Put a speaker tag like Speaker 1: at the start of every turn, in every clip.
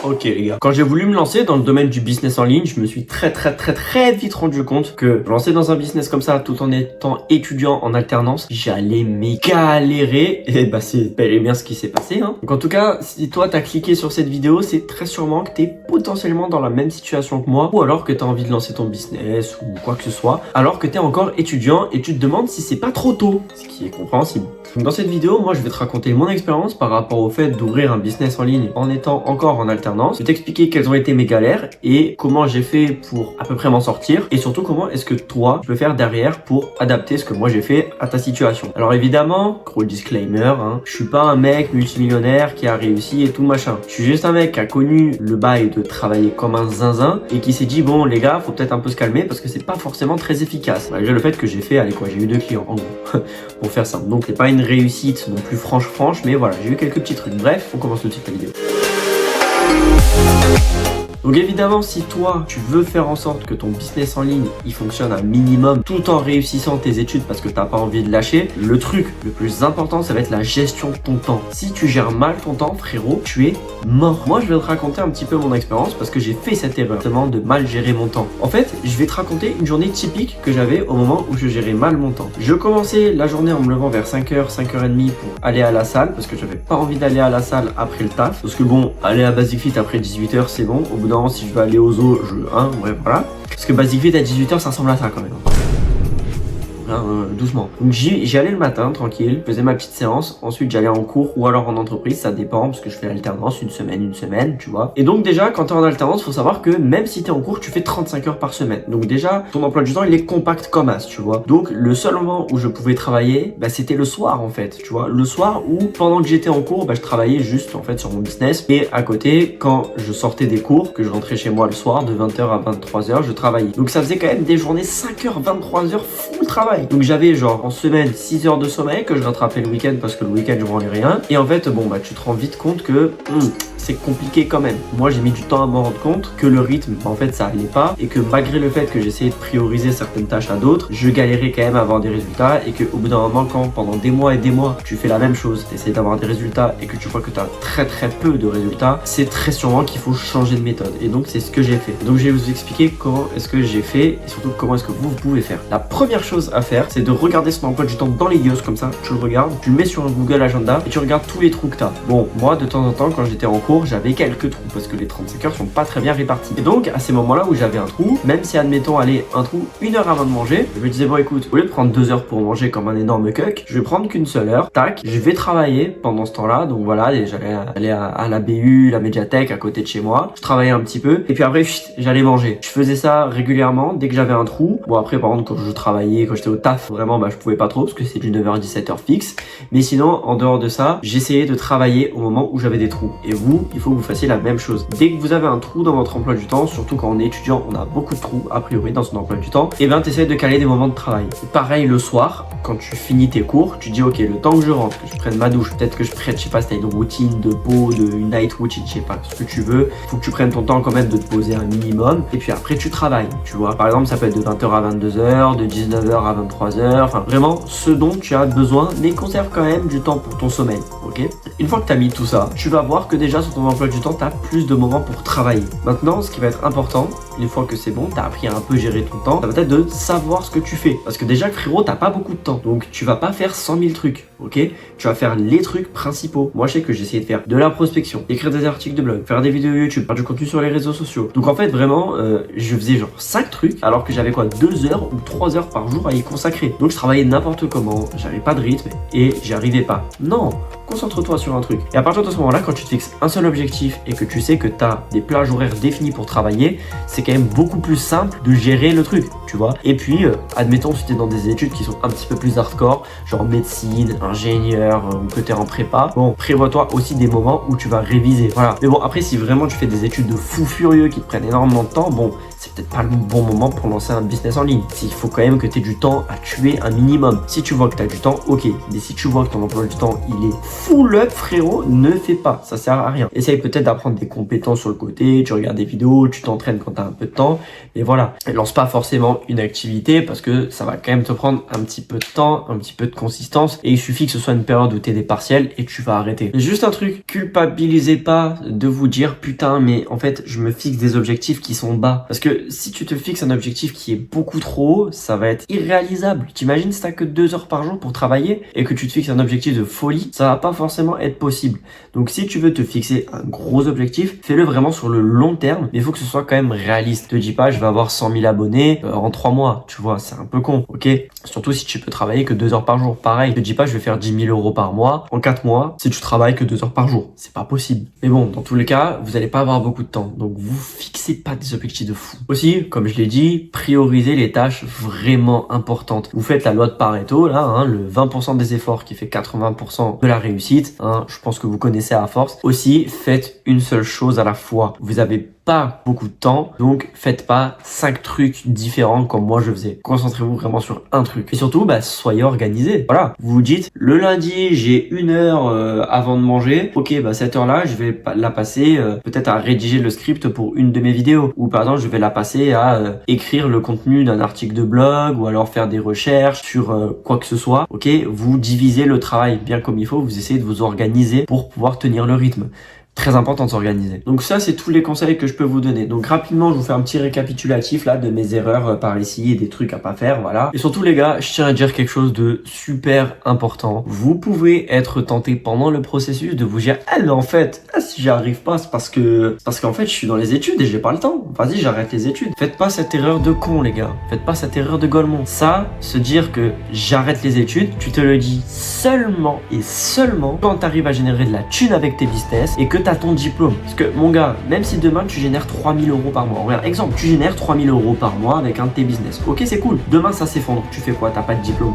Speaker 1: Ok les gars, quand j'ai voulu me lancer dans le domaine du business en ligne, je me suis très vite rendu compte que lancer dans un business comme ça tout en étant étudiant en alternance, j'allais galérer et bah c'est bel et bien ce qui s'est passé hein. Donc en tout cas, si toi t'as cliqué sur cette vidéo, c'est très sûrement que t'es potentiellement dans la même situation que moi ou alors que t'as envie de lancer ton business ou quoi que ce soit, alors que t'es encore étudiant et tu te demandes si c'est pas trop tôt, ce qui est compréhensible. Donc dans cette vidéo, moi je vais te raconter mon expérience par rapport au fait d'ouvrir un business en ligne en étant encore en alternance. Je vais t'expliquer quelles ont été mes galères et comment j'ai fait pour à peu près m'en sortir et surtout comment est-ce que toi tu peux faire derrière pour adapter ce que moi j'ai fait à ta situation. Alors évidemment, gros disclaimer, hein, je suis pas un mec multimillionnaire qui a réussi et tout machin. Je suis juste un mec qui a connu le bail de travailler comme un zinzin et qui s'est dit bon les gars, faut peut-être un peu se calmer parce que c'est pas forcément très efficace. Malgré le fait que j'ai fait, allez quoi, j'ai eu 2 clients en gros pour faire simple. Donc c'est pas une réussite non plus franche, mais voilà, j'ai eu quelques petits trucs. Bref, on commence tout de suite la vidéo. Donc évidemment, si toi, tu veux faire en sorte que ton business en ligne, il fonctionne un minimum tout en réussissant tes études parce que t'as pas envie de lâcher, le truc le plus important, ça va être la gestion de ton temps. Si tu gères mal ton temps, frérot, tu es mort. Moi, je vais te raconter un petit peu mon expérience parce que j'ai fait cette erreur, justement, de mal gérer mon temps. En fait, je vais te raconter une journée typique que j'avais au moment où je gérais mal mon temps. Je commençais la journée en me levant vers 5h, 5h30 pour aller à la salle parce que j'avais pas envie d'aller à la salle après le taf. Parce que bon, aller à Basic Fit après 18h, c'est bon. Au bout d'un moment, si je veux aller aux zoo, ouais, voilà. Parce que Basic Fit à 18h, ça ressemble à ça quand même. Doucement. Donc j'y allais le matin, tranquille, je faisais ma petite séance, ensuite j'allais en cours ou alors en entreprise, ça dépend, parce que je fais l'alternance, une semaine, tu vois. Et donc déjà, quand t'es en alternance, faut savoir que même si t'es en cours, tu fais 35 heures par semaine. Donc déjà, ton emploi du temps, il est compact comme as, tu vois. Donc le seul moment où je pouvais travailler, bah c'était le soir en fait, tu vois. Le soir où, pendant que j'étais en cours, bah je travaillais juste en fait sur mon business. Et à côté, quand je sortais des cours, que je rentrais chez moi le soir, de 20h à 23h, je travaillais. Donc ça faisait quand même des journées 5h, 23h, full travail. Donc j'avais genre en semaine 6 heures de sommeil que je rattrapais le week-end parce que le week-end je branlais rien. Et en fait bon bah tu te rends vite compte que c'est compliqué quand même. Moi j'ai mis du temps à me rendre compte que le rythme en fait ça allait pas et que malgré le fait que j'essayais de prioriser certaines tâches à d'autres, je galérais quand même à avoir des résultats et que au bout d'un moment quand pendant des mois et des mois tu fais la même chose, tu essaies d'avoir des résultats et que tu vois que tu as très peu de résultats, c'est très sûrement qu'il faut changer de méthode. Et donc c'est ce que j'ai fait. Donc je vais vous expliquer comment est-ce que j'ai fait et surtout comment est-ce que vous pouvez faire. La première chose à faire, c'est de regarder son emploi du temps dans les yeux comme ça, tu le regardes, tu le mets sur un Google Agenda et tu regardes tous les trous que tu as. Bon, moi de temps en temps quand j'étais en cours, j'avais quelques trous parce que les 35 heures sont pas très bien répartis. Et donc à ces moments-là où j'avais un trou, même si admettons aller un trou 1 heure avant de manger, je me disais bon écoute, au lieu de prendre 2 heures pour manger comme un énorme cuck, je vais prendre qu'une seule heure, tac, je vais travailler pendant ce temps-là, donc voilà, et j'allais aller à la BU, la médiathèque à côté de chez moi, je travaillais un petit peu et puis après j'allais manger. Je faisais ça régulièrement dès que j'avais un trou. Bon après par contre quand je travaillais, quand j'étais au taf, vraiment bah je pouvais pas trop parce que c'est du 9h à 17h fixe, mais sinon en dehors de ça, j'essayais de travailler au moment où j'avais des trous. Et vous, il faut que vous fassiez la même chose. Dès que vous avez un trou dans votre emploi du temps, surtout quand on est étudiant, on a beaucoup de trous a priori dans son emploi du temps, et ben t'essayes de caler des moments de travail. Et pareil le soir, quand tu finis tes cours, tu dis ok, le temps que je rentre, que je prenne ma douche, peut-être que je prenne, je sais pas si t'as une routine de peau, une night routine, je sais pas, ce que tu veux, faut que tu prennes ton temps quand même de te poser un minimum, et puis après tu travailles, tu vois. Par exemple ça peut être de 20h à 22h, de 19h à 23h, enfin vraiment ce dont tu as besoin, mais conserve quand même du temps pour ton sommeil, ok. Une fois que tu as mis tout ça, tu vas voir que déjà sur ton emploi du temps, tu as plus de moments pour travailler. Maintenant, ce qui va être important, une fois que c'est bon, tu as appris à un peu gérer ton temps, ça va être de savoir ce que tu fais. Parce que déjà, frérot, t'as pas beaucoup de temps. Donc, tu vas pas faire 100 000 trucs, ok. Tu vas faire les trucs principaux. Moi, je sais que j'ai essayé de faire de la prospection, écrire des articles de blog, faire des vidéos YouTube, faire du contenu sur les réseaux sociaux. Donc, en fait, vraiment, je faisais genre 5 trucs, alors que j'avais quoi 2 heures ou 3 heures par jour à y consacrer. Donc, je travaillais n'importe comment, j'avais pas de rythme et j'y arrivais pas. Non, concentre-toi sur un truc. Et à partir de ce moment-là, quand tu te fixes un seul objectif et que tu sais que tu as des plages horaires définies pour travailler, c'est quand même beaucoup plus simple de gérer le truc, tu vois. Et puis, admettons si tu es dans des études qui sont un petit peu plus hardcore, genre médecine, ingénieur, ou que tu es en prépa, bon, prévois-toi aussi des moments où tu vas réviser, voilà. Mais bon, après, si vraiment tu fais des études de fou furieux qui te prennent énormément de temps, bon, c'est peut-être pas le bon moment pour lancer un business en ligne. Il faut quand même que tu aies du temps à tuer un minimum. Si tu vois que tu as du temps, ok. Mais si tu vois que ton emploi du temps, il est full up, frérot, ne fais pas. Ça sert à rien. Essaye peut-être d'apprendre des compétences sur le côté, tu regardes des vidéos, tu t'entraînes quand tu as un peu de temps. Et voilà, lance pas forcément une activité parce que ça va quand même te prendre un petit peu de temps, un petit peu de consistance. Et il suffit que ce soit une période où t'es des partiels et tu vas arrêter. Juste un truc, culpabilisez pas de vous dire putain mais en fait je me fixe des objectifs qui sont bas. Parce que si tu te fixes un objectif qui est beaucoup trop haut, ça va être irréalisable. T'imagines si t'as que 2 heures par jour pour travailler et que tu te fixes un objectif de folie, ça va pas forcément être possible. Donc si tu veux te fixer un gros objectif, fais-le vraiment sur le long terme, mais il faut que ce soit quand même réaliste. Te dis pas je vais avoir 100 000 abonnés en 3 mois, tu vois, c'est un peu con, ok? Surtout si tu peux travailler que 2 heures par jour. Pareil, te dis pas je vais faire 10 000 euros par mois en 4 mois si tu travailles que 2 heures par jour. C'est pas possible. Mais bon, dans tous les cas, vous allez pas avoir beaucoup de temps. Donc vous fixez pas des objectifs de fou. Aussi, comme je l'ai dit, priorisez les tâches vraiment importantes. Vous faites la loi de Pareto, là, hein, le 20% des efforts qui fait 80% de la réussite. Hein, je pense que vous connaissez à force. Aussi, faites une seule chose à la fois. Vous avez pas beaucoup de temps, donc faites pas 5 trucs différents comme moi je faisais. Concentrez-vous vraiment sur un truc. Et surtout, soyez organisé. Voilà, vous vous dites, le lundi, j'ai 1 heure avant de manger. Ok, cette heure-là, je vais la passer peut-être à rédiger le script pour une de mes vidéos. Ou par exemple, je vais la passer à écrire le contenu d'un article de blog ou alors faire des recherches sur quoi que ce soit. Ok, vous divisez le travail bien comme il faut. Vous essayez de vous organiser pour pouvoir tenir le rythme. Très important de s'organiser. Donc ça, c'est tous les conseils que je peux vous donner. Donc rapidement, je vous fais un petit récapitulatif là de mes erreurs par ici et des trucs à pas faire, voilà. Et surtout les gars, je tiens à dire quelque chose de super important. Vous pouvez être tenté pendant le processus de vous dire « Ah mais en fait, si j'y arrive pas, c'est parce qu'en fait, je suis dans les études et j'ai pas le temps. Vas-y, j'arrête les études. » Faites pas cette erreur de con les gars. Faites pas cette erreur de golemon. Ça, se dire que j'arrête les études, tu te le dis seulement et seulement quand t'arrives à générer de la thune avec tes business et que t'as ton diplôme. Parce que mon gars, même si demain tu génères 3000 euros par mois, regarde, exemple, tu génères 3000 euros par mois avec un de tes business. Ok, c'est cool. Demain ça s'effondre. Tu fais quoi? T'as pas de diplôme.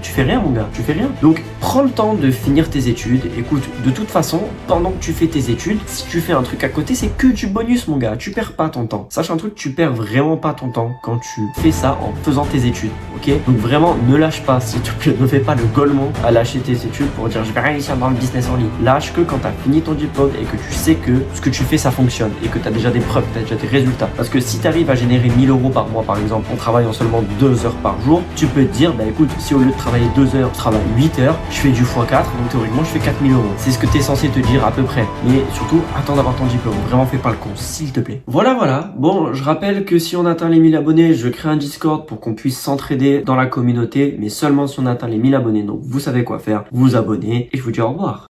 Speaker 1: Tu fais rien mon gars, tu fais rien. Donc prends le temps de finir tes études. Écoute, de toute façon, pendant que tu fais tes études, si tu fais un truc à côté, c'est que du bonus mon gars. Tu perds pas ton temps. Sache un truc, tu perds vraiment pas ton temps quand tu fais ça en faisant tes études. Ok? Donc vraiment, ne lâche pas, s'il te plaît. Ne fais pas le golemon à lâcher tes études pour dire je vais réussir dans le business en ligne. Lâche que quand t'as fini ton diplôme et que tu sais que ce que tu fais ça fonctionne et que t'as déjà des preuves, t'as déjà des résultats. Parce que si t'arrives à générer 1000 euros par mois par exemple en travaillant seulement 2 heures par jour, tu peux te dire écoute, si au lieu de travailler 2 heures, je travaille 8 heures, je fais du x4, donc théoriquement je fais 4000 euros. C'est ce que t'es censé te dire à peu près. Mais surtout, attends d'avoir ton diplôme. Vraiment fais pas le con, s'il te plaît. Voilà. Bon, je rappelle que si on atteint les 1000 abonnés, je crée un Discord pour qu'on puisse s'entraider dans la communauté, mais seulement si on atteint les 1000 abonnés. Donc vous savez quoi faire, vous abonnez et je vous dis au revoir.